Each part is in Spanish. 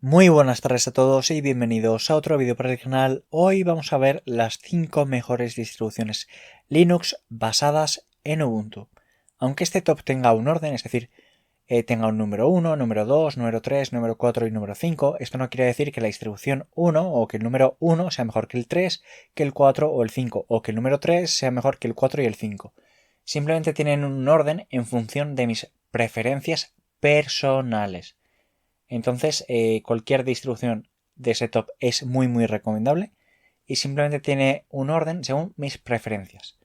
Muy buenas tardes a todos y bienvenidos a otro vídeo para el canal. Hoy vamos a ver las 5 mejores distribuciones Linux basadas en Ubuntu. Aunque este top tenga un orden, es decir, tenga un número 1, número 2, número 3, número 4 y número 5, esto no quiere decir que la distribución 1 o que el número 1 sea mejor que el 3, que el 4 o el 5, o que el número 3 sea mejor que el 4 y el 5. Simplemente tienen un orden en función de mis preferencias personales. Entonces, cualquier distribución de ese top es muy recomendable y simplemente tiene un orden según mis preferencias.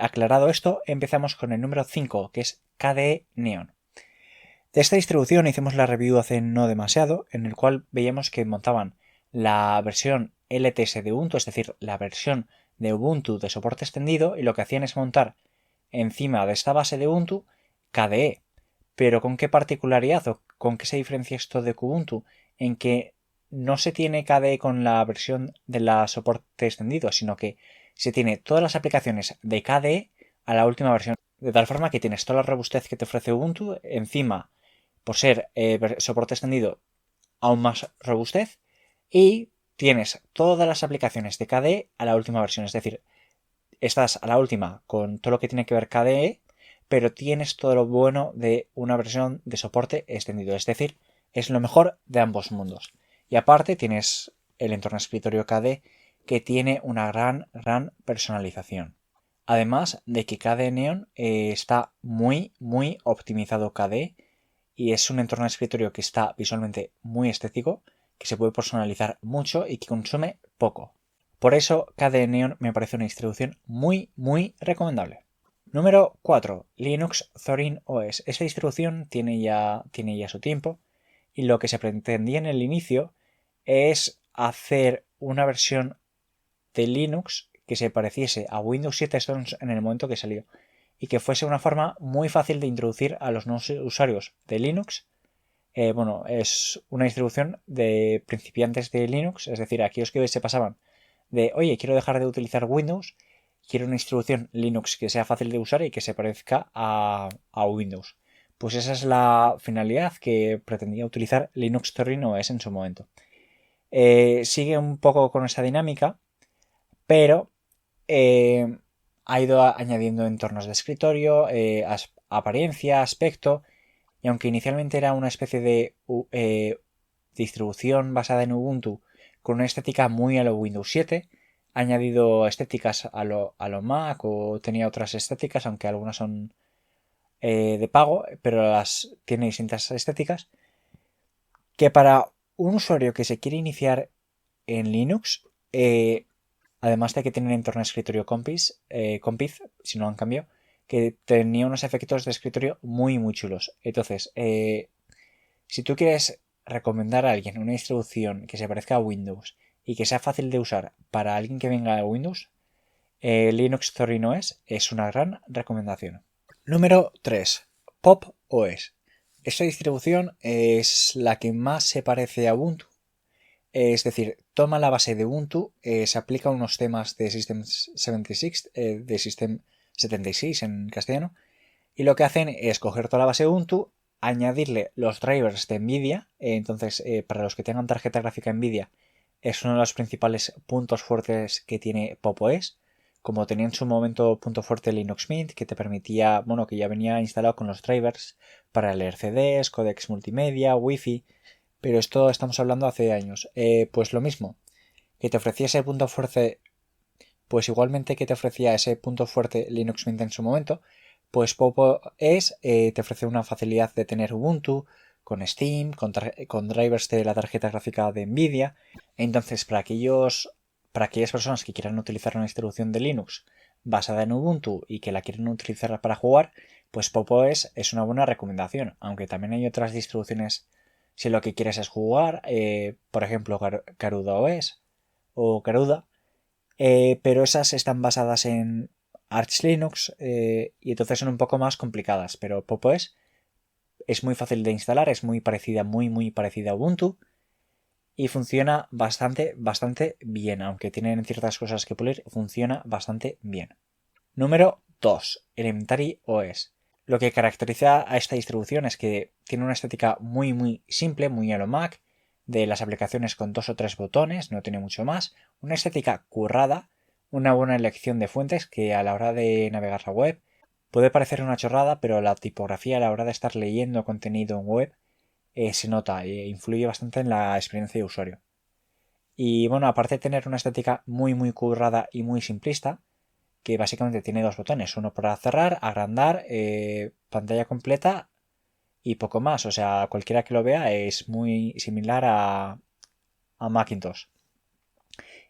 Aclarado esto, empezamos con el número 5, que es KDE Neon. De esta distribución hicimos la review hace no demasiado, en el cual veíamos que montaban la versión LTS de Ubuntu, es decir, la versión de Ubuntu de soporte extendido, y lo que hacían es montar encima de esta base de Ubuntu KDE. Pero ¿con qué particularidad o con qué se diferencia esto de Kubuntu? En que no se tiene KDE con la versión de la soporte extendido, sino que se tiene todas las aplicaciones de KDE a la última versión. De tal forma que tienes toda la robustez que te ofrece Ubuntu, encima, por ser soporte extendido, aún más robustez, y tienes todas las aplicaciones de KDE a la última versión. Es decir, estás a la última con todo lo que tiene que ver KDE, pero tienes todo lo bueno de una versión de soporte extendido. Es decir, es lo mejor de ambos mundos. Y aparte tienes el entorno escritorio KDE que tiene una gran personalización. Además de que KDE Neon está muy optimizado KDE y es un entorno de escritorio que está visualmente muy estético, que se puede personalizar mucho y que consume poco. Por eso KDE Neon me parece una distribución muy recomendable. Número 4. Linux Zorin OS. Esta distribución tiene ya su tiempo y lo que se pretendía en el inicio es hacer una versión de Linux que se pareciese a Windows 7 Stones en el momento que salió y que fuese una forma muy fácil de introducir a los nuevos usuarios de Linux. Es una distribución de principiantes de Linux, es decir, aquellos que se pasaban de, oye, quiero dejar de utilizar Windows, quiero una distribución Linux que sea fácil de usar y que se parezca a Windows. Pues esa es la finalidad que pretendía utilizar Linux Zorin OS en su momento. Sigue un poco con esa dinámica, pero ha ido añadiendo entornos de escritorio, apariencia, aspecto, y aunque inicialmente era una especie de distribución basada en Ubuntu con una estética muy a lo Windows 7, ha añadido estéticas a lo Mac o tenía otras estéticas, aunque algunas son de pago, pero las tiene distintas estéticas, que para un usuario que se quiere iniciar en Linux, además de que tiene un entorno de escritorio Compiz, si no han cambiado, que tenía unos efectos de escritorio muy chulos. Entonces, si tú quieres recomendar a alguien una distribución que se parezca a Windows y que sea fácil de usar para alguien que venga de Windows, Linux Zorin OS es una gran recomendación. Número 3. Pop OS. Esta distribución es la que más se parece a Ubuntu. Es decir, toma la base de Ubuntu, se aplica unos temas de System 76, de System 76 en castellano, y lo que hacen es coger toda la base de Ubuntu, añadirle los drivers de NVIDIA. Entonces, para los que tengan tarjeta gráfica NVIDIA, es uno de los principales puntos fuertes que tiene Pop OS, como tenía en su momento punto fuerte Linux Mint, que te permitía, que ya venía instalado con los drivers para leer CDs, codecs multimedia, Wi-Fi, pero esto estamos hablando hace años. Pues lo mismo, que te ofrecía ese punto fuerte, pues igualmente que te ofrecía ese punto fuerte Linux Mint en su momento, pues Popo te ofrece una facilidad de tener Ubuntu con Steam, con drivers de la tarjeta gráfica de Nvidia. Entonces, para aquellas personas que quieran utilizar una distribución de Linux basada en Ubuntu y que la quieren utilizar para jugar, pues Popo es una buena recomendación, aunque también hay otras distribuciones si lo que quieres es jugar, por ejemplo Garuda OS o Garuda, pero esas están basadas en Arch Linux y entonces son un poco más complicadas, pero Pop OS es muy fácil de instalar, es muy parecida a Ubuntu y funciona bastante bien, aunque tienen ciertas cosas que pulir, funciona bastante bien. Número 2. Elementary OS. Lo que caracteriza a esta distribución es que tiene una estética muy simple, muy a lo Mac, de las aplicaciones con 2 o 3 botones, no tiene mucho más, una estética currada, una buena elección de fuentes que a la hora de navegar la web puede parecer una chorrada, pero la tipografía a la hora de estar leyendo contenido en web se nota e influye bastante en la experiencia de usuario. Y bueno, aparte de tener una estética muy currada y muy simplista, que básicamente tiene 2 botones, uno para cerrar, agrandar, pantalla completa y poco más. O sea, cualquiera que lo vea es muy similar a Macintosh.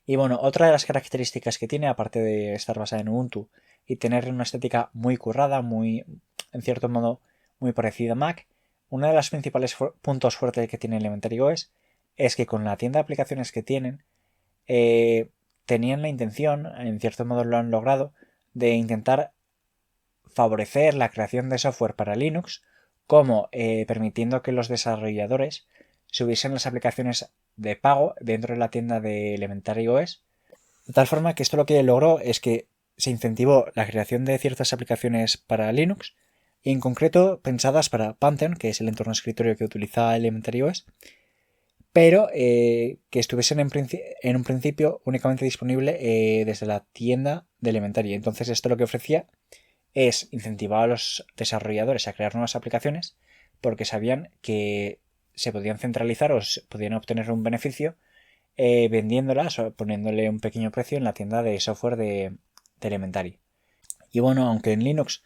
Y bueno, otra de las características que tiene, aparte de estar basada en Ubuntu y tener una estética muy currada, muy, en cierto modo, muy parecida a Mac, uno de los principales puntos fuertes que tiene Elementary OS es que con la tienda de aplicaciones que tienen, tenían la intención, en cierto modo lo han logrado, de intentar favorecer la creación de software para Linux, como permitiendo que los desarrolladores subiesen las aplicaciones de pago dentro de la tienda de Elementary OS, de tal forma que esto lo que logró es que se incentivó la creación de ciertas aplicaciones para Linux, y en concreto pensadas para Pantheon, que es el entorno de escritorio que utiliza Elementary OS, pero que estuviesen en un principio únicamente disponible desde la tienda de Elementary. Entonces esto lo que ofrecía es incentivar a los desarrolladores a crear nuevas aplicaciones porque sabían que se podían centralizar o podían obtener un beneficio vendiéndolas o poniéndole un pequeño precio en la tienda de software de Elementary. Y bueno, aunque en Linux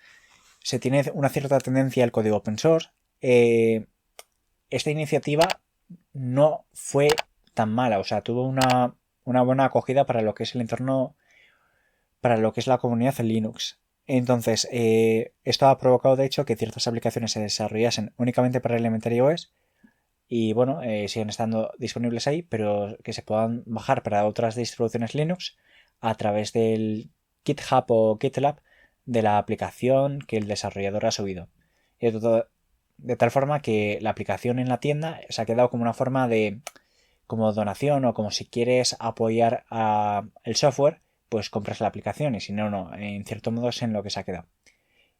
se tiene una cierta tendencia al código open source, esta iniciativa no fue tan mala, o sea, tuvo una buena acogida para lo que es el entorno, para lo que es la comunidad en Linux. Entonces, esto ha provocado de hecho que ciertas aplicaciones se desarrollasen únicamente para Elementary OS y bueno, siguen estando disponibles ahí, pero que se puedan bajar para otras distribuciones Linux a través del GitHub o GitLab de la aplicación que el desarrollador ha subido. De tal forma que la aplicación en la tienda se ha quedado como una forma de como donación o como si quieres apoyar el software, pues compras la aplicación y si no, no, en cierto modo es en lo que se ha quedado.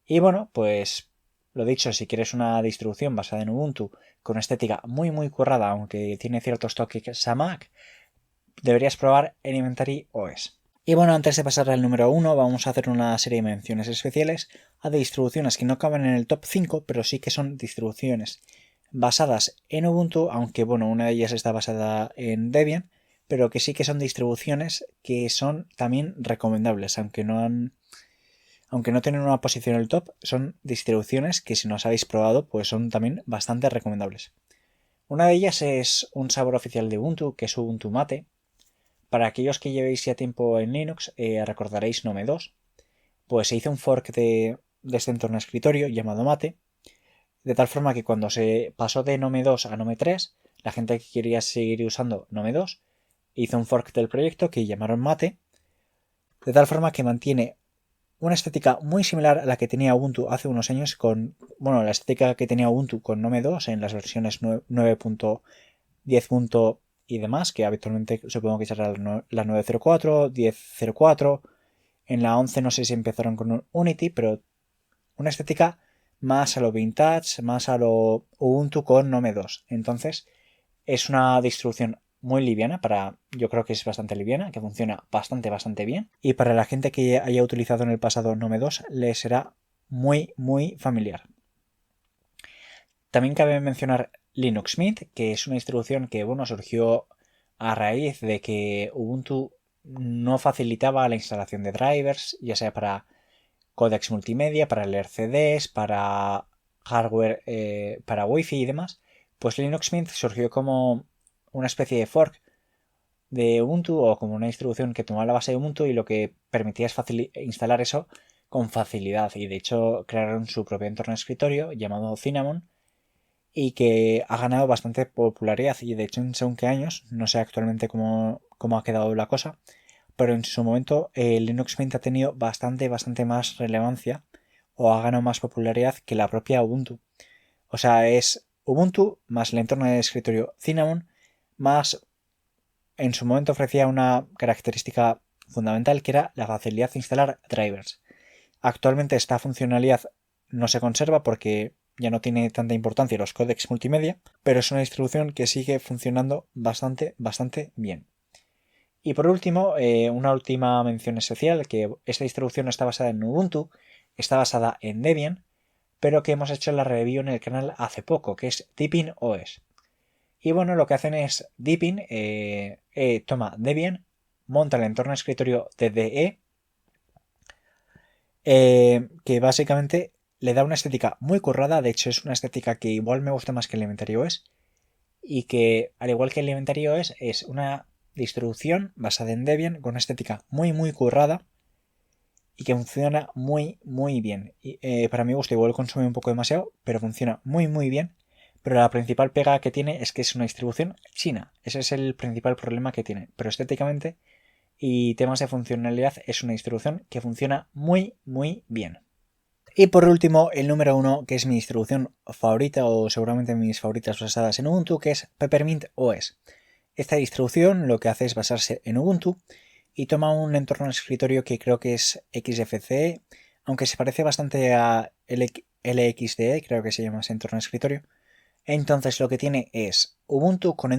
Y bueno, pues lo dicho, si quieres una distribución basada en Ubuntu con estética muy currada, aunque tiene ciertos toques a Mac, deberías probar Elementary OS. Y bueno, antes de pasar al número 1, vamos a hacer una serie de menciones especiales a distribuciones que no caben en el top 5, pero sí que son distribuciones basadas en Ubuntu, aunque bueno, una de ellas está basada en Debian, pero que sí que son distribuciones que son también recomendables, aunque no tienen una posición en el top, son distribuciones que si no os habéis probado, pues son también bastante recomendables. Una de ellas es un sabor oficial de Ubuntu, que es Ubuntu Mate. Para aquellos que llevéis ya tiempo en Linux, recordaréis Nome 2. Pues se hizo un fork de este entorno de escritorio llamado Mate, de tal forma que cuando se pasó de Nome 2 a Nome 3, la gente que quería seguir usando Nome 2 hizo un fork del proyecto que llamaron Mate, de tal forma que mantiene una estética muy similar a la que tenía Ubuntu hace unos años con, bueno, la estética que tenía Ubuntu con Nome 2 en las versiones 9.10. Y demás, que habitualmente supongo que será la 9.04, 10.04. En la 11 no sé si empezaron con un Unity, pero una estética más a lo vintage, más a lo Ubuntu con Nome 2. Entonces es una distribución muy liviana, yo creo que es bastante liviana, que funciona bastante bien. Y para la gente que haya utilizado en el pasado Nome 2 le será muy familiar. También cabe mencionar Linux Mint, que es una distribución que bueno, surgió a raíz de que Ubuntu no facilitaba la instalación de drivers, ya sea para códex multimedia, para leer CDs, para hardware, para Wi-Fi y demás. Pues Linux Mint surgió como una especie de fork de Ubuntu o como una distribución que tomaba la base de Ubuntu y lo que permitía es instalar eso con facilidad. Y de hecho crearon su propio entorno de escritorio llamado Cinnamon, y que ha ganado bastante popularidad y de hecho en según qué años, no sé actualmente cómo ha quedado la cosa, pero en su momento Linux Mint ha tenido bastante más relevancia o ha ganado más popularidad que la propia Ubuntu. O sea, es Ubuntu más el entorno de escritorio Cinnamon más en su momento ofrecía una característica fundamental que era la facilidad de instalar drivers. Actualmente esta funcionalidad no se conserva porque ya no tiene tanta importancia los códecs multimedia, pero es una distribución que sigue funcionando bastante bien. Y por último, una última mención especial, que esta distribución no está basada en Ubuntu, está basada en Debian, pero que hemos hecho la review en el canal hace poco, que es Deepin OS. Y bueno, lo que hacen es Deepin toma Debian, monta el entorno de escritorio de DE, que básicamente le da una estética muy currada. De hecho, es una estética que igual me gusta más que Elementary OS, y que, al igual que Elementary OS, es una distribución basada en Debian con una estética muy currada y que funciona muy bien. Y, para mi gusto igual consume un poco demasiado, pero funciona muy bien. Pero la principal pega que tiene es que es una distribución china. Ese es el principal problema que tiene. Pero estéticamente y temas de funcionalidad es una distribución que funciona muy bien. Y por último, el número 1, que es mi distribución favorita o seguramente mis favoritas basadas en Ubuntu, que es Peppermint OS. Esta distribución lo que hace es basarse en Ubuntu y toma un entorno de escritorio que creo que es XFCE, aunque se parece bastante a LXDE, creo que se llama ese entorno de escritorio. Entonces lo que tiene es Ubuntu con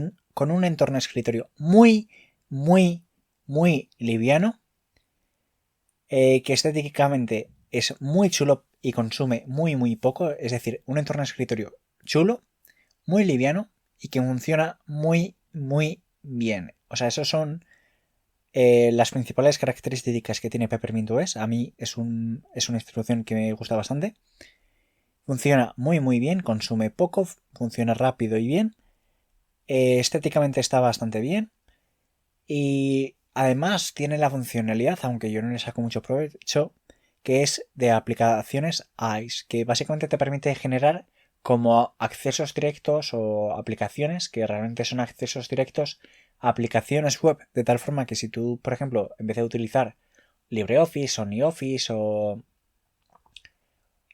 un entorno de escritorio muy liviano, que estéticamente es muy chulo y consume muy poco, es decir, un entorno de escritorio chulo, muy liviano y que funciona muy bien. O sea, esos son las principales características que tiene Peppermint OS. A mí es una distribución que me gusta bastante. Funciona muy bien, consume poco, funciona rápido y bien. Estéticamente está bastante bien. Y además tiene la funcionalidad, aunque yo no le saco mucho provecho, que es de aplicaciones ICE, que básicamente te permite generar como accesos directos o aplicaciones que realmente son accesos directos a aplicaciones web, de tal forma que si tú, por ejemplo, en vez de utilizar LibreOffice o NeOffice o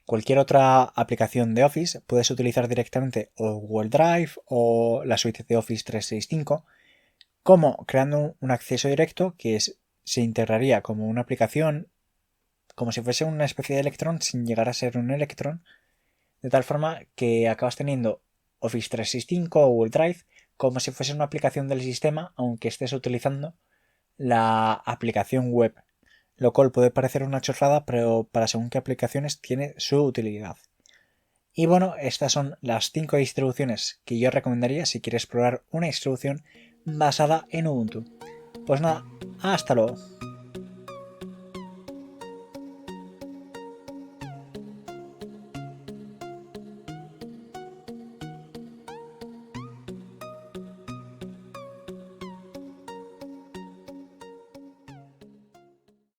cualquier otra aplicación de Office, puedes utilizar directamente o Google Drive o la suite de Office 365, como creando un acceso directo que se integraría como una aplicación, como si fuese una especie de Electron sin llegar a ser un Electron, de tal forma que acabas teniendo Office 365 o Google Drive como si fuese una aplicación del sistema, aunque estés utilizando la aplicación web, lo cual puede parecer una chorrada, pero para según qué aplicaciones tiene su utilidad. Y bueno, estas son las 5 distribuciones que yo recomendaría si quieres probar una distribución basada en Ubuntu. Pues nada, hasta luego.